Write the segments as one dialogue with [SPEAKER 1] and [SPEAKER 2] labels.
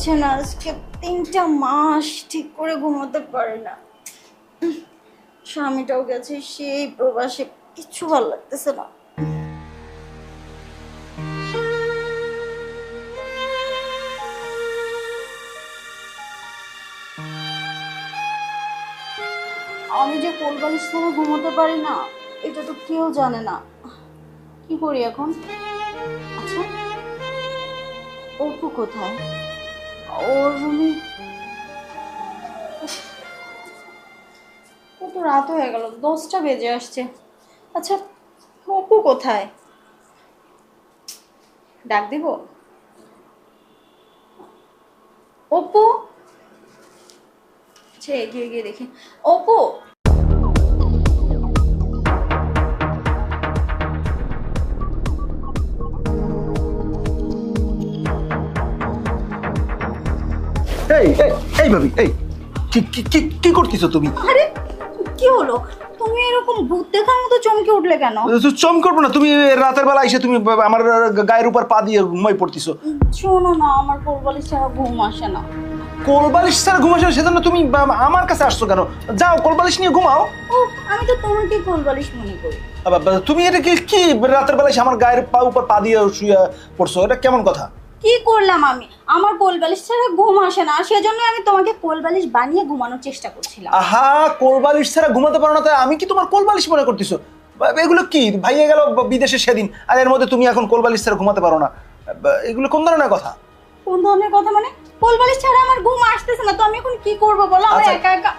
[SPEAKER 1] হচ্ছে না, আজকে 3টা মাস ঠিক করে ঘুমাতে পারি না। স্বামীটাও গেছে সেই প্রবাসে, কিচ্ছু ভালো লাগতেছে না। আমি যে কোলবালিশ ছাড়া ঘুমোতে পারি না, এটা তো কেউ জানে না। কি করি এখন? আচ্ছা, অপু কোথায়? ওর রুমে কত রাত হয়ে গেল, 10টা বেজে আসছে। আচ্ছা, অপু কোথায়? ডাক দিব? অপু, আচ্ছা এগিয়ে গিয়ে দেখি। অপু,
[SPEAKER 2] এই এই এই ভাবি, এই কি কি কি কি করতেছো তুমি?
[SPEAKER 1] আরে কি হলো? তুমি এরকম ভূত দেখার মতো চমকে উঠলে কেন?
[SPEAKER 2] চম করবো না, তুমি রাতের বেলা এসে তুমি আমার গায়ের উপর পা দিয়ে ঘুমাই পড়তেছো।
[SPEAKER 1] শোনো না, আমার কোলবালিশ ছাড়া ঘুম আসে না।
[SPEAKER 2] কোলবালিশ ছাড়া ঘুমাস না, সেজন্য তুমি আমার কাছে আসছো কেন? যাও কোলবালিশ নিয়ে ঘুমাও।
[SPEAKER 1] ও, আমি তো তোমাকে কোলবালিশ মনে করি।
[SPEAKER 2] তুমি এটা কি কি রাতের বেলা এসে আমার গায়ের পা উপর পা দিয়ে শুয়ে পড়ছো? এটা কেমন কথা?
[SPEAKER 1] কি করলাম আমি? আমার কোলবালিশ ছাড়া ঘুম আসে না, সেজন্য আমি তোমাকে কোলবালিশ বানিয়ে ঘুমানোর চেষ্টা করছিলাম।
[SPEAKER 2] আহা, কোলবালিশ ছাড়া ঘুমাতে পারো না তাই আমি কি তোমার কোলবালিশ মনে করতেছো? এগুলো কি ভাইয়া গেল বিদেশে সেদিন, আর এর মধ্যে তুমি এখন কোলবালিশ ছাড়া ঘুমাতে পারো না? এগুলো কোন ধরনের কথা?
[SPEAKER 1] কোন ধরনের কথা মানে? কোলবালিশ ছাড়া আমার ঘুম আসতেছে না, তো আমি এখন কি করব বলো? আমি
[SPEAKER 2] আচ্ছা।
[SPEAKER 1] একা একা।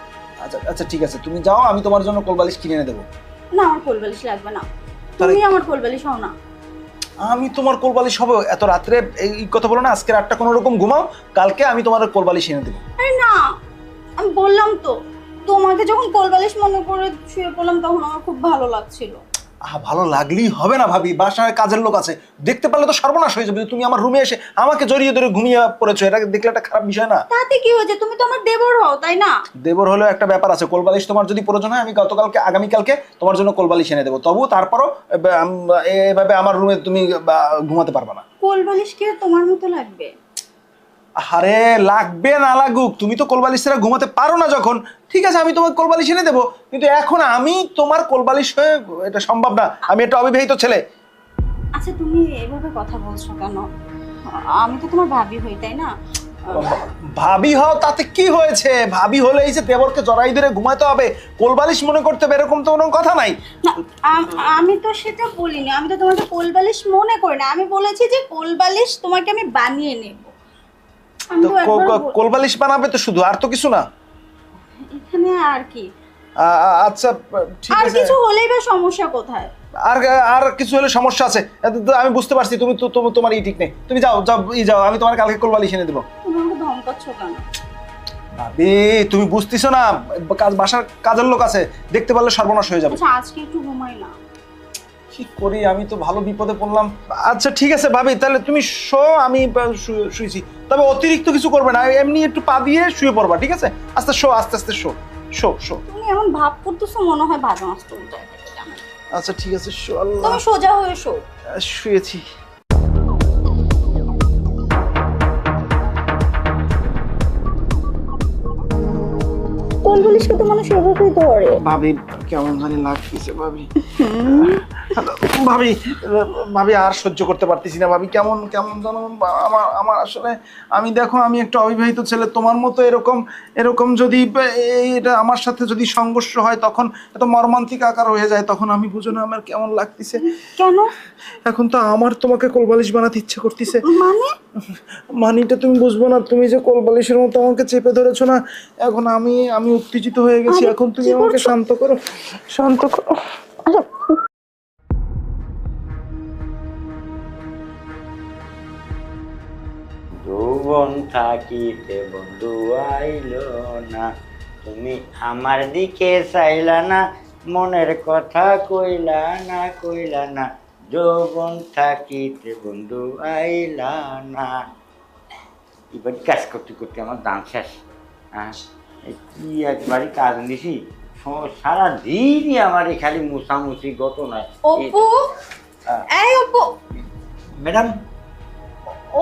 [SPEAKER 2] আচ্ছা আচ্ছা ঠিক আছে, তুমি যাও, আমি তোমার জন্য কোলবালিশ কিনে এনে দেবো।
[SPEAKER 1] না, আমার কোলবালিশ লাগবে না।
[SPEAKER 2] তাহলে-
[SPEAKER 1] তুমি আমার কোলবালিশ হও না।
[SPEAKER 2] আমি তোমার কোলবালিশ হবে? এত রাত্রে এই কথা বলো না, আজকে রাতটা কোনো রকম ঘুমাও, কালকে আমি তোমার কোলবালিশ এনে দেবো।
[SPEAKER 1] আরে না, আমি বললাম তো, তোমাকে যখন কোলবালিশ মনে করে শুয়ে পড়লাম তখন আমার খুব ভালো লাগছিল।
[SPEAKER 2] ভালো লাগলেই হবে না ভাবি, বাসায় কাজের লোক আছে, দেখতে পারলে তো সর্বনাশ হয়ে যাবে। তুমি আমার রুমে এসে আমাকে জড়িয়ে ধরে ঘুমিয়ে পড়েছো, এটা দেখলে একটা খারাপ বিষয় না?
[SPEAKER 1] তাতে কি হয়েছে? তুমি তো আমার দেবর হও, তাই না?
[SPEAKER 2] দেবর হলেও একটা ব্যাপার আছে, কোলবালিশ তোমার যদি প্রয়োজন হয় আমি আগামীকালকে তোমার জন্য কোলবালিশ এনে দেবো, তবু তারপরও এভাবে আমার রুমে তুমি ঘুমাতে পারবে না।
[SPEAKER 1] কোলবালিশ কি আর তোমার মতো লাগবে?
[SPEAKER 2] আরে লাগবে না লাগুক, তুমি তো কোলবালিশ ছাড়া ঘুমাতে পারো না যখন, ঠিক আছে আমি তোমার কোলবালিশ এনে দেবো, কিন্তু এখন আমি তোমার কোলবালিশ হয়ে এটা সম্ভব না, আমি একটা অবিবাহিত ছেলে।
[SPEAKER 1] আচ্ছা, তুমি এভাবে কথা বলছো কেন? আমি তো তোমার ভাবি হই, তাই না?
[SPEAKER 2] ভাবি হও তাতে কি হয়েছে? ভাবি হলে এই যে দেবরকে জড়াই ধরে ঘুমাতে হবে, কোলবালিশ মনে করতে হবে, এরকম তো কোনো কথা নাই।
[SPEAKER 1] না, আমি তো সেটা বলিনি। আমি তো তোমাকে কোলবালিশ মনে করি না, আমি বলেছি যে কোলবালিশ তোমাকে আমি বানিয়ে নেব। আমি
[SPEAKER 2] তো
[SPEAKER 1] তো একবারও
[SPEAKER 2] কোলবালিশ বানাবে তো শুধু, আর তো কিছু না?
[SPEAKER 1] এখানে আর কি?
[SPEAKER 2] আচ্ছা ঠিক
[SPEAKER 1] আর
[SPEAKER 2] আছে।
[SPEAKER 1] কিছু হলেই বা সমস্যা কোথায়?
[SPEAKER 2] আর আর কিছু হলে সমস্যা আছে, তো আমি বুঝতে পারছি, তুমি তো তোমার ই ঠিক নেই, তুমি যাও যাও যাও, আমি তোমার কালকে কোলবালিশ এনে দেবো।
[SPEAKER 1] তুমি আমাকে ধমকাচ্ছ কেন?
[SPEAKER 2] ভাবি তুমি বুঝতেছো না, বাসার কাজের লোক আছে, দেখতে পারলে সর্বনাশ হয়ে যাবে।
[SPEAKER 1] আচ্ছা, আজকে একটু ঘুমাই না।
[SPEAKER 2] কি করি, আমি তো ভালো বিপদে পড়লাম। আচ্ছা ঠিক আছে ভাবি, তাহলে তুমি শো, আমি শুয়েছি, তবে অতিরিক্ত কিছু করবে না, এমনি একটু পা দিয়ে শুয়ে পড়বা, ঠিক আছে? আস্তে শো, আস্তে আস্তে শো শো শো।
[SPEAKER 1] তুমি এমন ভাব করতেছো মনে হয় ভাজা মাছ তো উল্টায় ফেলে জানো।
[SPEAKER 2] আচ্ছা ঠিক আছে শো। আল্লাহ,
[SPEAKER 1] তুমি সোজা হয়ে শো।
[SPEAKER 2] শুয়েছি।
[SPEAKER 1] কোলবালিশকে তো মানুষ এভাবেই ধরে।
[SPEAKER 2] ভাবি কেমন জানি লাগতেছে ভাবি। ভাবি ভাবি আর সহ্য করতে পারতেছি না ভাবি, কেমন কেমন জানো আমার আমার আসলে, আমি দেখো আমি একটা অবিবাহিত ছেলে, তোমার মতো এরকম এরকম যদি এটা আমার সাথে যদি সংঘর্ষ হয় তখন এত মর্মান্তিক আকার হয়ে যায়, তখন আমি বুঝো না আমার কেমন লাগতেছে।
[SPEAKER 1] কেন?
[SPEAKER 2] এখন তো আমার তোমাকে কোলবালিশ বানাতে ইচ্ছে করতেছে।
[SPEAKER 1] মানে?
[SPEAKER 2] মানিটা তুমি বুঝবো না, তুমি যে কোলবালিশের মতো আমাকে চেপে ধরেছো না, এখন আমি উত্তেজিত হয়ে গেছি,
[SPEAKER 1] আরে,
[SPEAKER 2] এখন তুমি
[SPEAKER 1] কি
[SPEAKER 2] আমাকে
[SPEAKER 1] করছো?
[SPEAKER 2] শান্ত করো, শান্ত করো।
[SPEAKER 1] আচ্ছা,
[SPEAKER 3] যৌবন থাকিতে বন্ধু আইল না, তুমি আমার দিকে চাইলা না, মনের কথা কইলা না, যৌবন থাকিতে বন্ধু আইলা না। এবার কাজ করতে করতে আমার দাম শেষ। হ্যাঁ, কি একবারই কাজ নিছি, সারা দিনই আমার খালি মুছামুছি ঘটনায়।
[SPEAKER 1] অপু, এই অপু,
[SPEAKER 3] ম্যাডাম,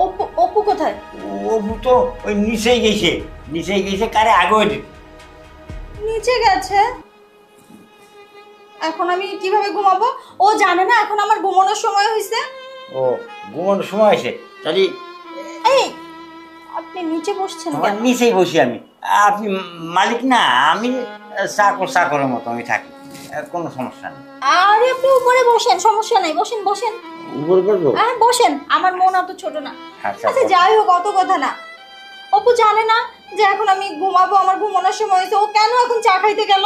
[SPEAKER 1] অপু, অপু কোথায়?
[SPEAKER 3] অপু তো ওই নিচেই গেছে কারে আগে
[SPEAKER 1] নিচে গেছে? এখন আমি কিভাবে ঘুমাবো? ও জানে না এখন আমার ঘুমানোর সময় হয়েছে?
[SPEAKER 3] ও ঘুমানোর সময় আছে তাহলে
[SPEAKER 1] এই আপনি নিচে বসছেন
[SPEAKER 3] তোমার
[SPEAKER 1] কেন?
[SPEAKER 3] নিচেই বসি আমি। আপনি মালিক না, আমি চাকরের মতো আমি থাকি, কোনো সমস্যা নেই।
[SPEAKER 1] আরে আপনি উপরে বসেন, সমস্যা নাই, বসেন বসেন।
[SPEAKER 3] উপরে বলবো?
[SPEAKER 1] হ্যাঁ বসেন, আমার মন অত ছোট না।
[SPEAKER 3] আচ্ছা
[SPEAKER 1] আচ্ছা যাই হোক, অত কথা না। অপু জানে না যে এখন আমি ঘুমাবো, আমার ঘুমানোর সময় হয়েছে? ও কেন এখন চা খাইতে গেল?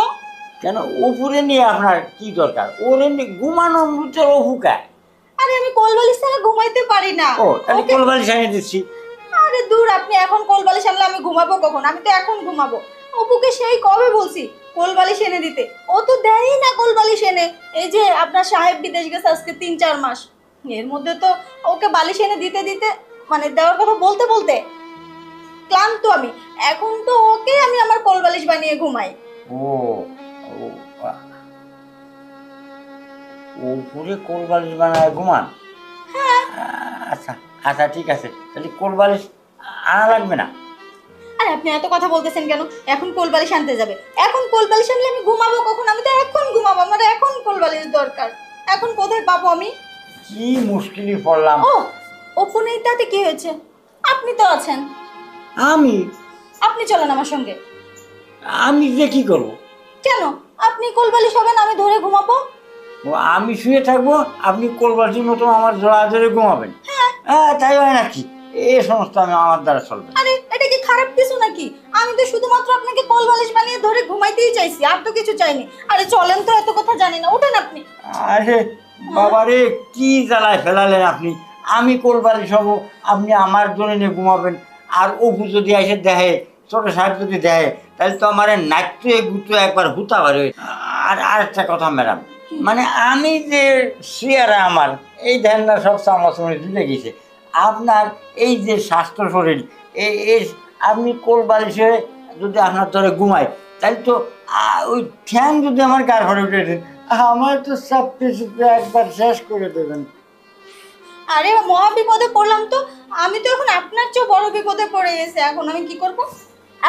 [SPEAKER 3] কেন উপরে নিয়ে আপনার কি দরকার? ওরে নিয়ে ঘুমানোর মধ্যে অহুকায়।
[SPEAKER 1] আরে আমি কোলবালিশ ছাড়া ঘুমাইতে পারি না।
[SPEAKER 3] ও তাহলে
[SPEAKER 1] ওকে-
[SPEAKER 3] কোলবালিশ এনে দিচ্ছি।
[SPEAKER 1] আরে দূর, আপনি এখন কোলবালিশ আনলে আমি ঘুমাবো কখন? আমি তো এখন ঘুমাবো। অপুকে সেই কবে বলছি কোলবালিশ এনে দিতে, ও তো দেয়ই না কোলবালিশ এনে। এই যে আপনার সাহেব বিদেশ গেছে আজকে 3-4 মাস, এর মধ্যে তো ওকে বালিশ এনে দিতে দিতে মানে দেওয়ার কথা বলতে বলতে ক্লান্ত আমি। এখন তো ওকে আমি আমার কোলবালিশ বানিয়ে ঘুমাই।
[SPEAKER 3] ও ও, উপরে কোলবালিশ বানায় ঘুমান? আচ্ছা আচ্ছা ঠিক আছে, তাহলে কোলবালিশ আনা লাগবে না।
[SPEAKER 1] আরে আপনি এত কথা বলতেছেন কেন? এখন কোলবালিশ আনতে যাবে? এখন কোলবালিশ আনলে আমি ঘুমাবো কখন? আমি তো এখন ঘুমাবো, আমার এখন কোলবালিশ দরকার। এখন কোথায় পাবো আমি?
[SPEAKER 3] কি মুশকিলে পড়লাম।
[SPEAKER 1] ও অপু নেই তাতে কি হয়েছে? আপনি তো আছেন,
[SPEAKER 3] আমি
[SPEAKER 1] আপনি চলেন আমার সঙ্গে।
[SPEAKER 3] আমি যে কি করবো?
[SPEAKER 1] কেন? আপনি কোলবালিশ হবেন, আমি ধরে ঘুমাবো।
[SPEAKER 3] ও, আমি শুয়ে থাকবো, আপনি কোলবালিশের মতো আমার জোড়া ধরে ঘুমাবেন? হ্যাঁ তাই হয় নাকি? এই সমস্ত আমার দ্বারা চলবে না।
[SPEAKER 1] আরে এটা কি খারাপ কিছু নাকি? আমি তো শুধুমাত্র আপনাকে কোলবালিশ বানিয়ে ধরে ঘুমাইতেই চাইছি, আর তো কিছু চাইনি। আরে চলেন তো, এত কথা জানি না, ওঠেন আপনি।
[SPEAKER 3] আরে বাবারে, কি জ্বালায় ফেলালেন আপনি! আমি কোলবালিশ হব, আপনি আমার জন্য নিয়ে ঘুমাবেন। আর অপু যদি এসে দেখে, ছোট সাহেব যদি দেখে, তাহলে তো আমার নাচতে গুতো একবার হুতা বার হয়ে। আর আরেকটা কথা ম্যাডাম, মানে আমি যে চেয়ারে আমার এই ধ্যানটা সব চামড়াচমড়ি ঝুলে গেছে, আপনার এই যে স্বাস্থ্য শরীর, এই আপনি কোলবালিশে যদি আপনার ধরে ঘুমায়, তাহলে তো ওই ঠ্যাং যদি আমার গায়ে ঘরে উঠে দেন, আমার তো সব কিছু একবার শেষ করে দেবেন।
[SPEAKER 1] আরে মহা বিপদে পড়লাম তো। আমি তো এখন আপনার চেয়ে বড় বিপদে পড়ে গেছে। এখন আমি কি করব?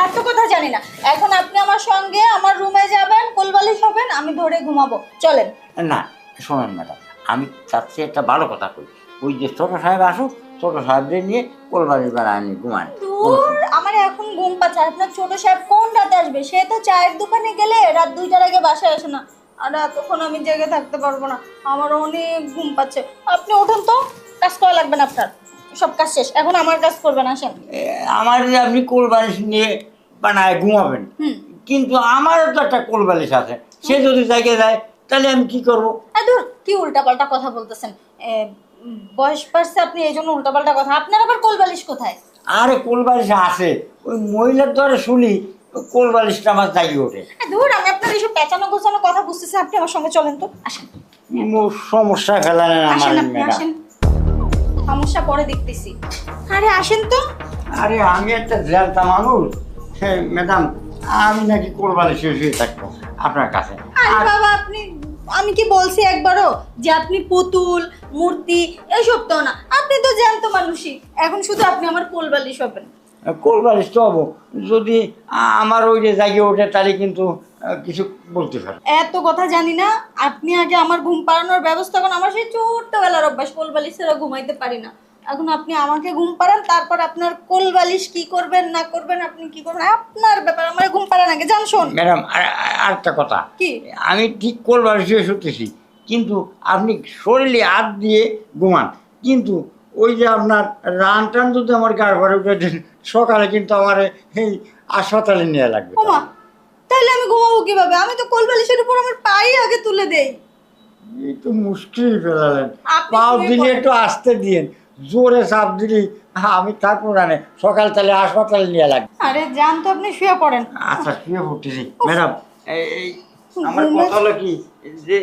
[SPEAKER 1] এত কথা জানি না। এখন আপনি আমার সঙ্গে আমার রুমে যাবেন, কোলবালিশ হবেন, আমি ধরে ঘুমাবো। চলেন।
[SPEAKER 3] না শোনেন ম্যাডাম, আমি চাচ্ছি একটা ভালো কথা কই। ওই যে ছোট সাহেব আসুক, ছোট সাহেবদের নিয়ে কোলবালিশ বেড়া আনি ঘুমান।
[SPEAKER 1] দূর, আমার এখন ঘুম পাচ্ছে। আর আপনার ছোট সাহেব কোন রাতে আসবে? সে তো চায়ের দোকানে গেলে রাত 2টার আগে বাসায় আসে না। আর তখন আমি জেগে থাকতে পারবো না, আমার অনেক ঘুম পাচ্ছে। আপনি উঠুন তো, কাজ করা লাগবে না আপনার, সব কাজ শেষ। এখন আমার কাজ করবেন, আসেন।
[SPEAKER 3] আমার যে আপনি কোলবালিশ নিয়ে বানায় ঘুমাবেন,
[SPEAKER 1] হুম।
[SPEAKER 3] কিন্তু আমারও তো একটা কোলবালিশ আছে, সে যদি জায়গায় যায় তাহলে আমি কি করবো?
[SPEAKER 1] দূর, কি উল্টাপাল্টা কথা বলতেছেন? বয়স বাড়ছে আপনি এই জন্য উল্টাপাল্টা কথা? আপনার আবার কোলবালিশ কোথায়?
[SPEAKER 3] আরে কোলবালিশ আছে, ওই মহিলার দ্বারা শুনি কোলবালিশটা আমার জাগিয়ে ওঠে।
[SPEAKER 1] দূর, আমি আপনার এইসব পেঁচানো গোছানো কথা বুঝতেছি। আপনি আমার সঙ্গে চলেন তো, আসেন।
[SPEAKER 3] সমস্যা ফেলালেন আমার
[SPEAKER 1] আসেন আপনি,
[SPEAKER 3] ম্যাডাম।
[SPEAKER 1] আসেন। সমস্যা পরে দেখতেছি। আরে আসেন তো।
[SPEAKER 3] আরে আমি একটা জ্যালতা মানুষ। হ্যাঁ ম্যাডাম, আমি নাকি কোলবালিশে শুয়ে থাকবো আপনার কাছে?
[SPEAKER 1] আরে বাবা, আপনি, আমি কি বলছি একবারও যে আপনি পুতুল মূর্তি এসব তো না? আপনি তো জ্যান্ত মানুষই। এখন শুধু আপনি আমার কোলবালিশ হবেন।
[SPEAKER 3] কোলবালিশ তো হবো, যদি আমার ওই যে জাগিয়ে ওঠে তাহলে কিন্তু কিছু বলতে পারে।
[SPEAKER 1] এত কথা জানি না। আপনি আগে আমার ঘুম পাড়ানোর ব্যবস্থা করেন। আমার সেই ছোট্টবেলার অভ্যাস, কোলবালিশ ছাড়া ঘুমাইতে পারি না। এখন আপনি আমাকে ঘুম পাড়ান, তারপর আপনার কোলবালিশ কি করবেন না করবেন, আপনি কি করবেন আপনার ব্যাপার। আমার ঘুম পাড়ান আগে, জান। শোন
[SPEAKER 3] ম্যাডাম, আর একটা কথা,
[SPEAKER 1] কি?
[SPEAKER 3] আমি ঠিক কোলবালিশে শুতেছি, কিন্তু আপনি শরীরে হাত দিয়ে ঘুমান, কিন্তু ওই যে আপনার রান টান যদি আমার গায়ে ঘরে উঠে দেন, সকালে কিন্তু আমার এই হাসপাতালে নিয়ে লাগবে।
[SPEAKER 1] ওমা, তাহলে আমি ঘুমাবো কিভাবে? আমি তো কোলবালিশের উপর আমার পাই আগে তুলে দেই।
[SPEAKER 3] এই তো মুশকিল ফেলালেন।
[SPEAKER 1] আপনি
[SPEAKER 3] পাও
[SPEAKER 1] শুয়ে
[SPEAKER 3] দিলে
[SPEAKER 1] পড়েন।
[SPEAKER 3] একটু আসতে দিন, জোরে চাপ দিলি আমি থাকবো না, সকাল তাহলে হাসপাতালে নিয়ে লাগবে।
[SPEAKER 1] আরে জান তো, আপনি শুয়ে পড়েন।
[SPEAKER 3] আচ্ছা শুয়ে পড়তেছি ম্যাডাম। এই আমার
[SPEAKER 1] ঘুমে-
[SPEAKER 3] কথা হলো কি, যে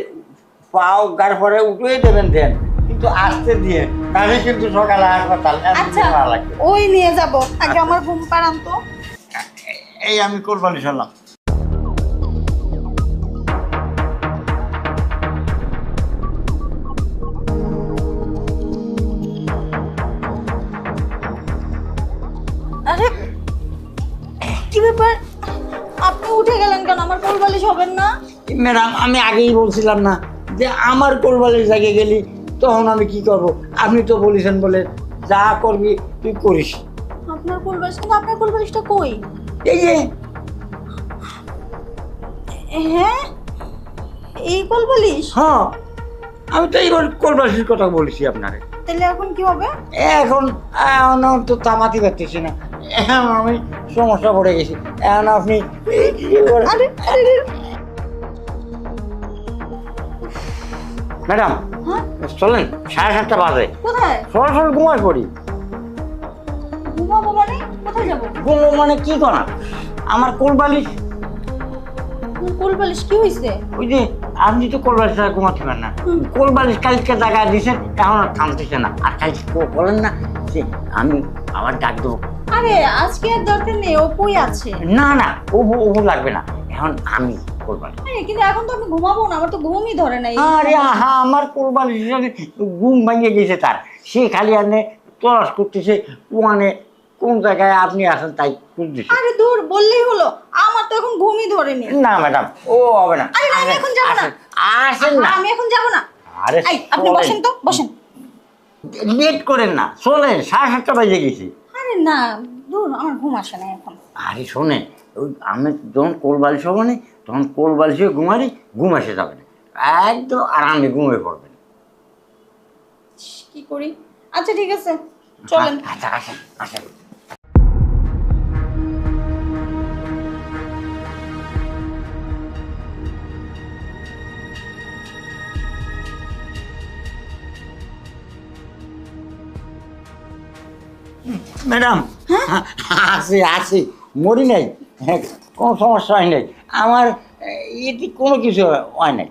[SPEAKER 3] পাও গার পরে উঠেই দেবেন দেন, কিন্তু আসতে দিয়ে, তাহলে কিন্তু সকালে হাসপাতাল
[SPEAKER 1] আচ্ছা,
[SPEAKER 3] না লাগবে।
[SPEAKER 1] ওই নিয়ে যাব। আগে আমার ঘুম পাড়ান তো।
[SPEAKER 3] এই আমি কোলবালিশ হলাম।
[SPEAKER 1] কেন? আমার কোল বালিশ হবেন না?
[SPEAKER 3] ম্যাডাম আমি আগেই বলছিলাম না যে আমার কোলবালিশ জায়গায় গেলি তখন আমি কি করব? আপনি তো বলেছেন বলে যা করবি তুই করিস।
[SPEAKER 1] আপনার কোল বালিশ, কিন্তু আপনার কোল বালিশটা কই?
[SPEAKER 3] এই যে
[SPEAKER 1] হ্যাঁ, এই কোল বালিশ?
[SPEAKER 3] হ্যাঁ, আমি তো এইবার কোলবালিশের কথা বলেছি আপনাকে।
[SPEAKER 1] তাহলে এখন কি হবে?
[SPEAKER 3] এখন এখন তো তামাতি পারতেছি না, এখন আমি সমস্যা পড়ে গেছি। এখন আপনি
[SPEAKER 1] আরে আরে,
[SPEAKER 3] ম্যাডাম
[SPEAKER 1] হ্যাঁ,
[SPEAKER 3] চলেন, 7:30 বাজে,
[SPEAKER 1] কোথায়
[SPEAKER 3] সরাসরি ঘুমায় পড়ি।
[SPEAKER 1] ঘুমাবো মানে? কোথায় যাবো?
[SPEAKER 3] ঘুমো মানে কি করা? আমার কোলবালিশ,
[SPEAKER 1] আপনার কোল বালিশ কি হয়েছে?
[SPEAKER 3] ওই যে আপনি তো কোলবালিশ ছাড়া ঘুমাতে পারেন না, কোলবালিশ কালকে জায়গায় দিয়েছেন, এখন আর থামতেছে না। আর কালকে বলেন না যে আমি আবার ডাক দেবো।
[SPEAKER 1] আরে আজকে আর দরকার নেই, ওপোই আছে।
[SPEAKER 3] না না, ওভো ওভো লাগবে না, এখন আমি কোলবালিশ।
[SPEAKER 1] আরে কিন্তু এখন তো আমি ঘুমাবো না, আমার তো ঘুমই ধরে নাই।
[SPEAKER 3] আরে আহা, আমার কোলবালিশ ঘুম ভেঙে গেছে তার, সে খালি আনে তলাশ করতেছে ওয়ানে কোন জায়গায় আপনি আসেন তাই খুঁজতেছে।
[SPEAKER 1] আরে দূর, বললেই হলো, আমার তো এখন ঘুমই ধরেনি।
[SPEAKER 3] না ম্যাডাম, ও হবে না।
[SPEAKER 1] আরে না, আমি এখন যাবো না।
[SPEAKER 3] আসেন না।
[SPEAKER 1] আমি এখন যাবো না।
[SPEAKER 3] আরে
[SPEAKER 1] এই, আপনি
[SPEAKER 3] চলেন।
[SPEAKER 1] বসেন তো, বসেন।
[SPEAKER 3] লেট করেন না, চলেন, 7:30 বাজে গেছি।
[SPEAKER 1] আরে না, দূর, আমার ঘুম আসে না এখন।
[SPEAKER 3] আরে শোনেন, ওই আমি যখন কোলবালিশ হবো না তখন কোলবালিশে ঘুমারি, ঘুম এসে যাবে না, একদম আরামে ঘুমিয়ে পড়বেন।
[SPEAKER 1] কি করি? আচ্ছা ঠিক আছে, চলেন।
[SPEAKER 3] আচ্ছা আসেন আসেন। ম্যাডাম আছি আছি, মরি নাই, হ্যাঁ, কোনো সমস্যা হয় নাই আমার, এটি কোনো কিছু হয় নাই।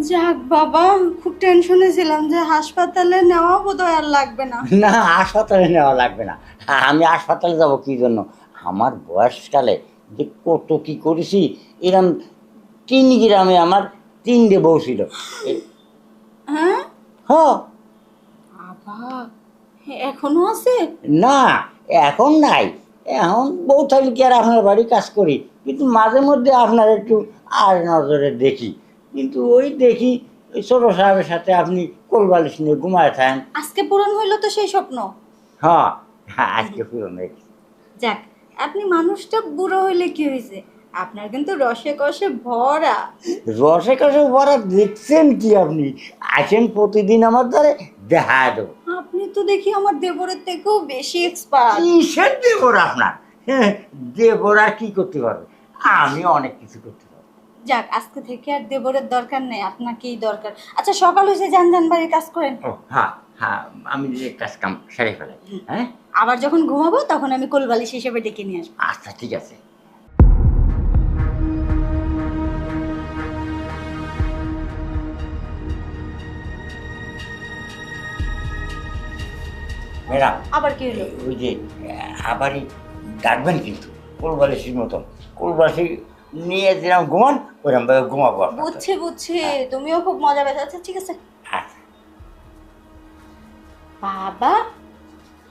[SPEAKER 1] যাক বাবা, খুব টেনশনে ছিলাম যে হাসপাতালে নেওয়া বোধহয় আর লাগবে না।
[SPEAKER 3] না, হাসপাতালে নেওয়া লাগবে না। আমি হাসপাতালে যাব কি জন্য? আমার বয়সকালে যে কত কি করেছি, এরম 3 গ্রামে আমার 3টে বউ ছিল।
[SPEAKER 1] হ্যাঁ
[SPEAKER 3] হ্যাঁ,
[SPEAKER 1] বাবা, এখনো আছে?
[SPEAKER 3] না এখন নাই, এখন বউ থাকলে কি আর আপনার বাড়ি কাজ করি, কিন্তু মাঝে মধ্যে আপনার একটু আর নজরে দেখি, কিন্তু ওই দেখি ওই ছোট সাহেবের সাথে আপনি কোলবালিশ নিয়ে ঘুমায় থাকেন।
[SPEAKER 1] আজকে পূরণ হইলো তো সেই স্বপ্ন।
[SPEAKER 3] হ্যাঁ হ্যাঁ, আজকে পুরো দেখি।
[SPEAKER 1] যাক, আপনি মানুষটা বুড়ো হইলে কি হয়েছে, আপনার কিন্তু রসে কষে ভরা।
[SPEAKER 3] রসে কষে ভরা দেখছেন কি আপনি? আসেন প্রতিদিন আমার দ্বারে, দেখা দেবো।
[SPEAKER 1] আপনি তো দেখি আমার দেবরের থেকেও বেশি এক্সপার্ট।
[SPEAKER 3] কিসের দেবর আপনার? হ্যাঁ, দেবর আর কি করতে পারবে? আমি অনেক কিছু করতে পারবো।
[SPEAKER 1] যাক, আজকে থেকে আর দেবরের দরকার নেই, আপনাকেই দরকার। আচ্ছা সকাল হয়েছে, যান যান বাড়ির কাজ করেন।
[SPEAKER 3] ও হ্যাঁ হ্যাঁ, আমি যে কাজ কাম সেরে ফেলাই। হ্যাঁ
[SPEAKER 1] আবার যখন ঘুমাবো তখন আমি কোলবালিশ হিসেবে ডেকে নিয়ে আসবো।
[SPEAKER 3] আচ্ছা ঠিক আছে। ম্যাডাম
[SPEAKER 1] আবার কি হলো?
[SPEAKER 3] ওই যে আবারই ডাকবেন কিন্তু কোলবালিশির মতন, কোলবালিশি নিয়ে যেরকম ঘুমান ওরকম ভাবে ঘুমাবো আপনার সাথে।
[SPEAKER 1] বুঝছি বুঝছি, তুমিও খুব মজা পেয়েছো। আচ্ছা ঠিক আছে।
[SPEAKER 3] আচ্ছা।
[SPEAKER 1] বাবা,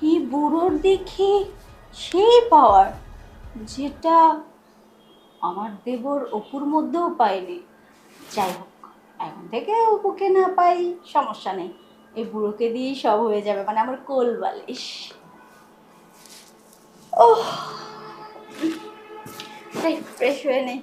[SPEAKER 1] এই বুড়োর দেখি সেই পাওয়ার, যেটা আমার দেবর অপুর মধ্যেও পাইনি। যাই হোক, এখন থেকে অপুকে না পাই সমস্যা নেই, এই বুড়োকে দিয়েই সব হয়ে যাবে, মানে আমার কোল বালিশ। ওহ, ফ্রেশ হয়ে নেই।